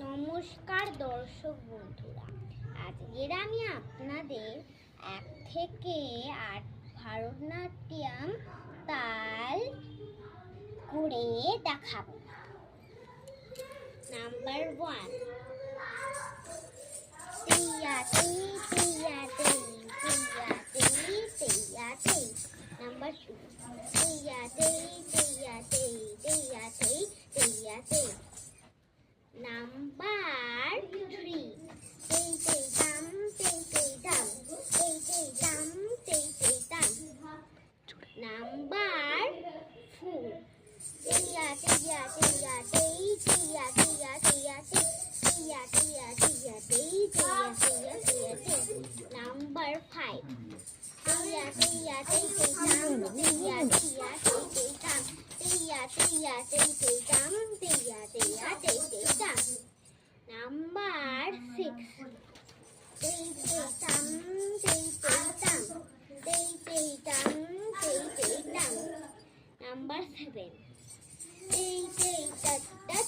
নমস্কার দর্শক বন্ধুরা, আজকের আমি আপনাদের 1 থেকে 8 ভারতনাট্যম তাল করে দেখাবো। নাম্বার 1, তিয়া তি তিয়া তি তিয়া তি তিয়া তি। নাম্বার 2, তিয়া তি তিয়া তি তিয়া তি তিয়া তি। Number 3, tay tay dum tay tay dum tay tay dum tay tay dum. Number 4, tia tia tia tay tia tia tia tay tia tia tia tay tia tia tia tay. Number 5, tia tia tay tay dum tia tia tay tay dum tia tia tay tay dum tia tia tay tay dum. Number 6, tay tay dum tay tay dum tay tay dum tay tay dum. Number 7, tay tay da da